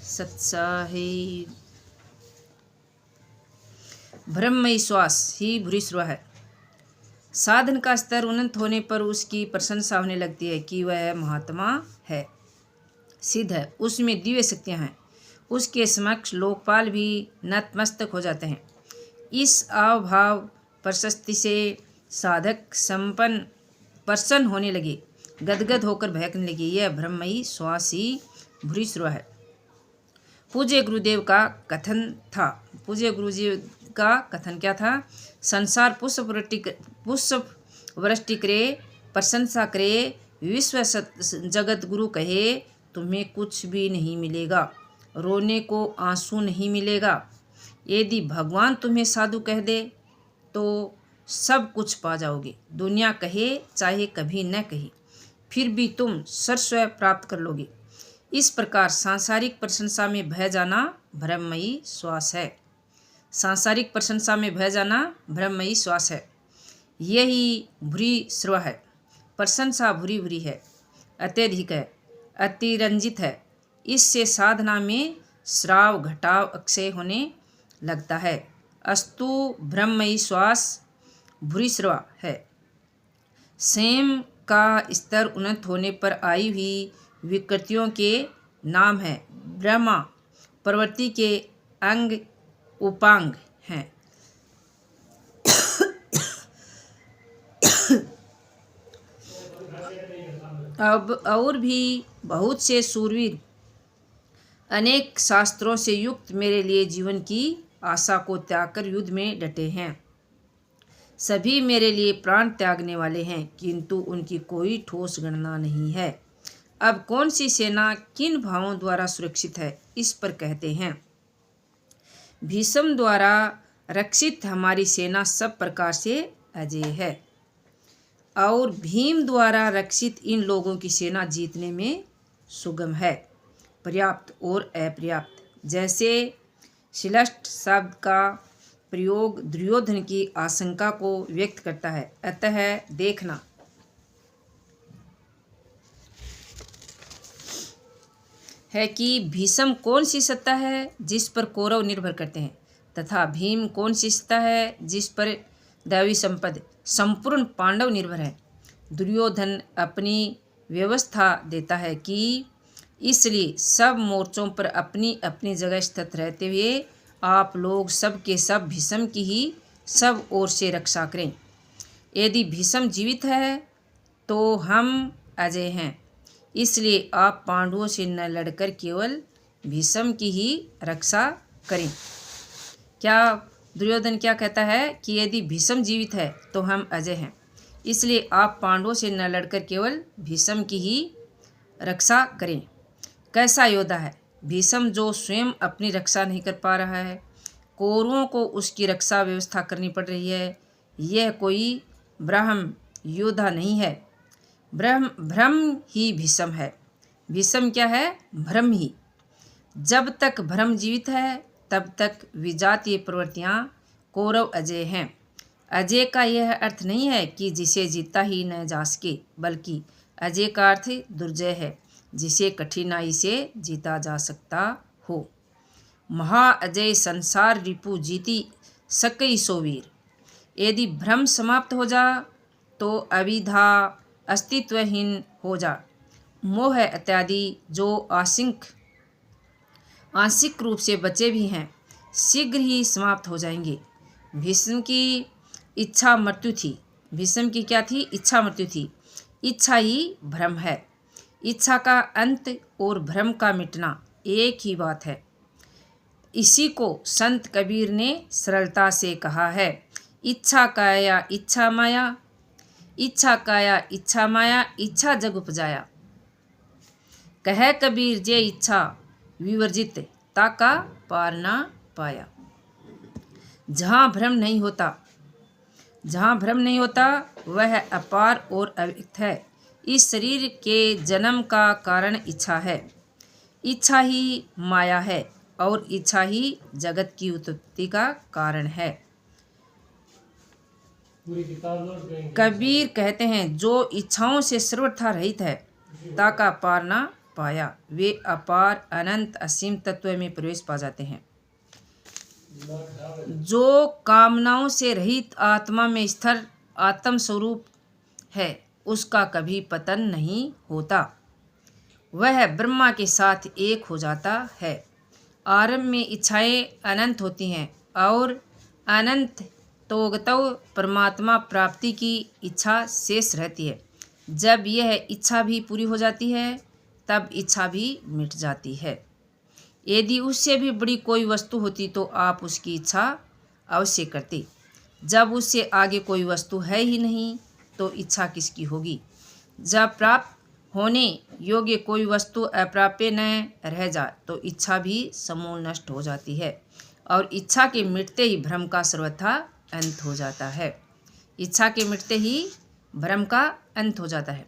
सत्साहे ब्रह्ममयी श्वास ही भूरिश्रवा है। साधन का स्तर उन्नत होने पर उसकी प्रशंसा होने लगती है कि वह महात्मा है, सिद्ध है, उसमें दिव्य शक्तियाँ हैं। उसके समक्ष लोकपाल भी नतमस्तक हो जाते हैं। इस आवभाव प्रशस्ति से साधक संपन्न प्रसन्न होने लगे, गदगद होकर बहकने लगे। यह ब्रह्ममयी श्वास ही भूरिश्रवा है। पूज्य गुरुदेव का कथन था। पूज्य गुरुजी का कथन क्या था? संसार पुष्प वृष्टि करे, प्रशंसा करे, विश्व जगत गुरु कहे, तुम्हें कुछ भी नहीं मिलेगा, रोने को आंसू नहीं मिलेगा। यदि भगवान तुम्हें साधु कह दे तो सब कुछ पा जाओगे। दुनिया कहे चाहे कभी न कहे, फिर भी तुम सर्वस्व प्राप्त कर लोगे। इस प्रकार सांसारिक प्रशंसा में बह जाना ब्रह्ममयी श्वास है। सांसारिक प्रशंसा में बह जाना ब्रह्ममयी श्वास है। यही भूरिश्रवा है। प्रशंसा भूरी भूरी है, अत्यधिक है, अतिरंजित है। इससे साधना में श्राव घटाव अक्षय होने लगता है। अस्तु ब्रह्ममयी श्वास भूरिश्रवा है। संयम का स्तर उन्नत होने पर आई हुई विकृतियों के नाम है। ब्रह्मा प्रवृत्ति के अंग उपांग हैं। अब और भी बहुत से सूरवीर अनेक शास्त्रों से युक्त मेरे लिए जीवन की आशा को त्याग कर युद्ध में डटे हैं। सभी मेरे लिए प्राण त्यागने वाले हैं, किंतु उनकी कोई ठोस गणना नहीं है। अब कौन सी सेना किन भावों द्वारा सुरक्षित है, इस पर कहते हैं। भीष्म द्वारा रक्षित हमारी सेना सब प्रकार से अजेय है, और भीम द्वारा रक्षित इन लोगों की सेना जीतने में सुगम है, पर्याप्त और अपर्याप्त। जैसे श्लिष्ट शब्द का प्रयोग दुर्योधन की आशंका को व्यक्त करता है। अतः देखना, है कि भीष्म कौन सी सत्ता है जिस पर कौरव निर्भर करते हैं, तथा भीम कौन सी सत्ता है जिस पर दैवी संपद संपूर्ण पांडव निर्भर है। दुर्योधन अपनी व्यवस्था देता है कि इसलिए सब मोर्चों पर अपनी अपनी जगह स्थित रहते हुए आप लोग सब के सब भीष्म की ही सब ओर से रक्षा करें। यदि भीष्म जीवित है तो हम अजय हैं, इसलिए आप पांडवों से न लड़कर केवल भीष्म की ही रक्षा करें। क्या दुर्योधन क्या कहता है कि यदि भीष्म जीवित है तो हम अजय हैं, इसलिए आप पांडवों से न लड़कर केवल भीष्म की ही रक्षा करें। कैसा योद्धा है भीष्म, जो स्वयं अपनी रक्षा नहीं कर पा रहा है, कौरवों को उसकी रक्षा व्यवस्था करनी पड़ रही है। यह कोई ब्रह्म योद्धा नहीं है, भ्रम ही भीष्म है। भीष्म क्या है? भ्रम ही। जब तक भ्रम जीवित है तब तक विजातीय प्रवृत्तियाँ कौरव अजय हैं। अजय का यह अर्थ नहीं है कि जिसे जीता ही न जा सके, बल्कि अजय का अर्थ दुर्जय है, जिसे कठिनाई से जीता जा सकता हो। महाअजय संसार रिपु जीती सकई सोवीर। यदि भ्रम समाप्त हो जा तो अविधा अस्तित्वहीन हो जा। मोह इत्यादि जो आंशिक रूप से बचे भी हैं, शीघ्र ही समाप्त हो जाएंगे। भीष्म की इच्छा मृत्यु थी। भीष्म की क्या थी? इच्छा मृत्यु थी। इच्छा ही भ्रम है। इच्छा का अंत और भ्रम का मिटना एक ही बात है। इसी को संत कबीर ने सरलता से कहा है, इच्छा काया इच्छा माया, इच्छा काया इच्छा माया, इच्छा जग उपजाया। कह कबीर जे इच्छा विवर्जित, ताका पार ना पाया। जहाँ भ्रम नहीं होता वह अपार और अव्यक्त है। इस शरीर के जन्म का कारण इच्छा है। इच्छा ही माया है और इच्छा ही जगत की उत्पत्ति का कारण है। कबीर कहते हैं, जो इच्छाओं से सर्वथा रहित है, ताका पार ना पाया, वे अपार अनंत असीम तत्व में प्रवेश पा जाते हैं। जो कामनाओं से रहित आत्मा में स्थिर आत्म स्वरूप है, उसका कभी पतन नहीं होता। वह ब्रह्मा के साथ एक हो जाता है। आरंभ में इच्छाएं अनंत होती हैं और अनंत तोगतव परमात्मा प्राप्ति की इच्छा शेष रहती है। जब यह इच्छा भी पूरी हो जाती है, तब इच्छा भी मिट जाती है। यदि उससे भी बड़ी कोई वस्तु होती तो आप उसकी इच्छा अवश्य करते। जब उससे आगे कोई वस्तु है ही नहीं, तो इच्छा किसकी होगी। जब प्राप्त होने योग्य कोई वस्तु अप्राप्य न रह जाए, तो इच्छा भी समूल नष्ट हो जाती है और इच्छा के मिटते ही भ्रम का सर्वथा अंत हो जाता है। इच्छा के मिटते ही भ्रम का अंत हो जाता है।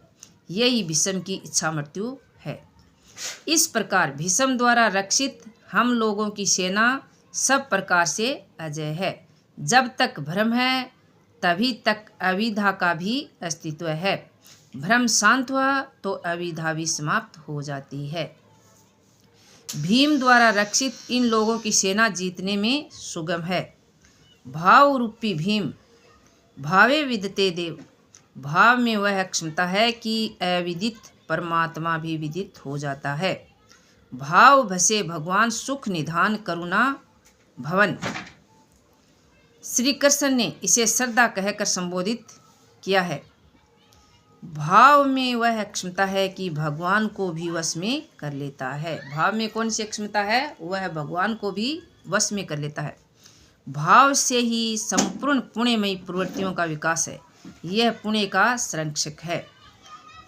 यही भीष्म की इच्छा मृत्यु है। इस प्रकार भीष्म द्वारा रक्षित हम लोगों की सेना सब प्रकार से अजय है। जब तक भ्रम है, तभी तक अविद्या का भी अस्तित्व है। भ्रम शांत हुआ तो अविद्या भी समाप्त हो जाती है। भीम द्वारा रक्षित इन लोगों की सेना जीतने में सुगम है। भाव रूपी भीम भावे विदते देव। भाव में वह क्षमता है कि अविदित परमात्मा भी विदित हो जाता है। भाव भसे भगवान सुख निधान करुणा भवन। श्री कृष्ण ने इसे श्रद्धा कहकर संबोधित किया है। भाव में वह क्षमता है कि भगवान को भी वश में कर लेता है। भाव में कौन सी क्षमता है? वह भगवान को भी वश में कर लेता है। भाव से ही संपूर्ण पुण्यमयी प्रवृत्तियों का विकास है। यह पुण्य का संरक्षक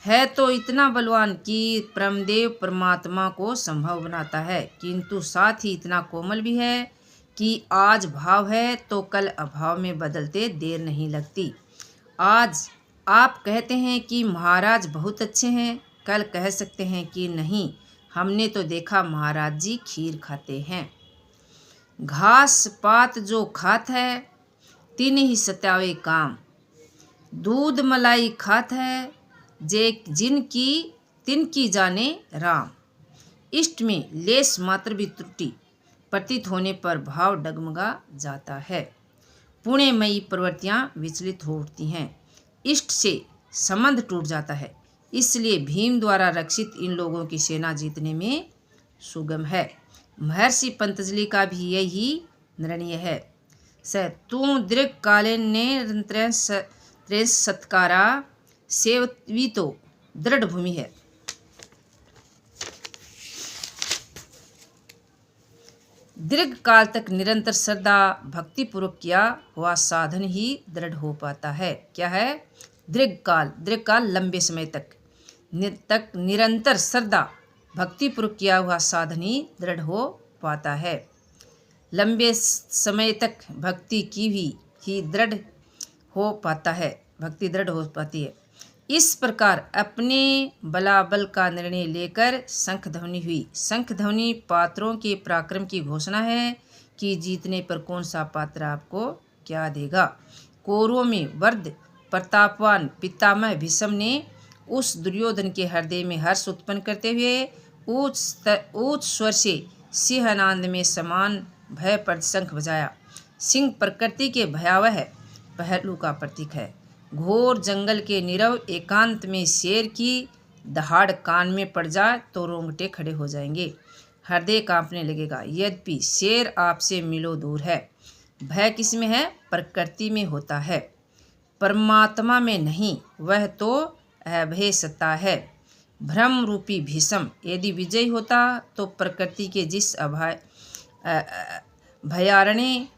है तो इतना बलवान कि परमदेव परमात्मा को संभव बनाता है, किंतु साथ ही इतना कोमल भी है कि आज भाव है तो कल अभाव में बदलते देर नहीं लगती। आज आप कहते हैं कि महाराज बहुत अच्छे हैं, कल कह सकते हैं कि नहीं, हमने तो देखा महाराज जी खीर खाते हैं। घास पात जो खात है, तीन ही सत्यावे काम। दूध मलाई खात है, जे जिनकी तिनकी जाने राम। इष्ट में लेस मात्र भी त्रुटि प्रतीत होने पर भाव डगमगा जाता है। पुण्यमयी प्रवृत्तियाँ विचलित हो उठती हैं। इष्ट से संबंध टूट जाता है। इसलिए भीम द्वारा रक्षित इन लोगों की सेना जीतने में सुगम है। महर्षि पतंजलि का भी यही निर्णय है। स तू दीर्घ कालीन ने सत्कारा सेवी तो दृढ़ भूमि है। दीर्घ काल तक निरंतर श्रद्धा भक्ति पूर्वक किया हुआ साधन ही दृढ़ हो पाता है। क्या है? दीर्घ काल लंबे समय तक निरंतर श्रद्धा भक्ति पूर्वक किया हुआ साधन ही दृढ़ हो पाता है। लंबे समय तक भक्ति की ही दृढ़ हो पाता है, भक्ति दृढ़ हो पाती है। इस प्रकार अपने बलाबल का निर्णय लेकर शंख ध्वनि हुई। शंख ध्वनि पात्रों के पराक्रम की घोषणा है कि जीतने पर कौन सा पात्र आपको क्या देगा। कौरवों में वृद्ध प्रतापवान पितामह भीष्म ने उस दुर्योधन के हृदय में हर्ष उत्पन्न करते हुए उच्च स्वर से सिंहनाद में समान भयप्रद शंख बजाया। सिंह प्रकृति के भयावह पहलू का प्रतीक है। घोर जंगल के नीरव एकांत में शेर की दहाड़ कान में पड़ जाए तो रोंगटे खड़े हो जाएंगे, हृदय कांपने लगेगा। यद्यपि शेर आपसे मीलों दूर है, भय किसमें है? प्रकृति में होता है, परमात्मा में नहीं। वह तो अभय सत्ता है। भ्रम रूपी भीष्म यदि विजयी होता तो प्रकृति के जिस भयारण्य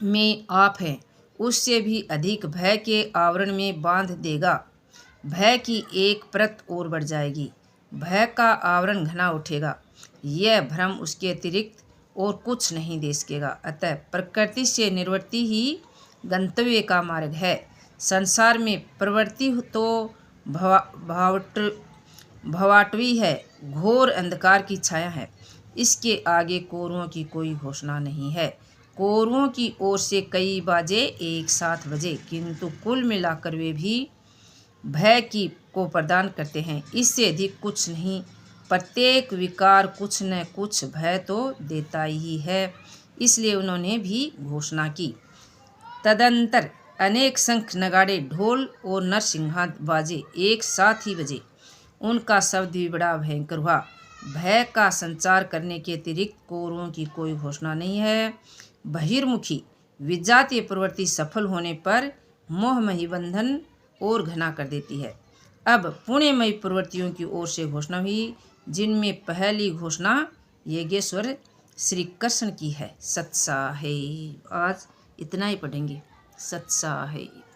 में आप हैं, उससे भी अधिक भय के आवरण में बांध देगा। भय की एक परत और बढ़ जाएगी, भय का आवरण घना उठेगा। यह भ्रम उसके अतिरिक्त और कुछ नहीं दे सकेगा। अतः प्रकृति से निवृत्ति ही गंतव्य का मार्ग है। संसार में प्रवृत्ति तो भवाटवी है, घोर अंधकार की छाया है। इसके आगे कौरवों की कोई घोषणा नहीं है। कौरवों की ओर से कई बाजे एक साथ बजे, किंतु कुल मिलाकर वे भी भय को प्रदान करते हैं। इससे अधिक कुछ नहीं प्रत्येक विकार कुछ न कुछ भय तो देता ही है, इसलिए उन्होंने भी घोषणा की। तदंतर अनेक शंख नगाड़े ढोल और नरसिंहाद बाजे एक साथ ही बजे। उनका शब्द भी बड़ा भयंकर हुआ। भय का संचार करने के अतिरिक्त कौरवों की कोई घोषणा नहीं है। बहिर्मुखी विजातीय प्रवृत्ति सफल होने पर मोहमयी बंधन और घना कर देती है। अब पुण्यमयी प्रवृत्तियों की ओर से घोषणा हुई, जिनमें पहली घोषणा यज्ञेश्वर श्री कृष्ण की है। सत्सा है। आज इतना ही पढ़ेंगे। सत्सा है।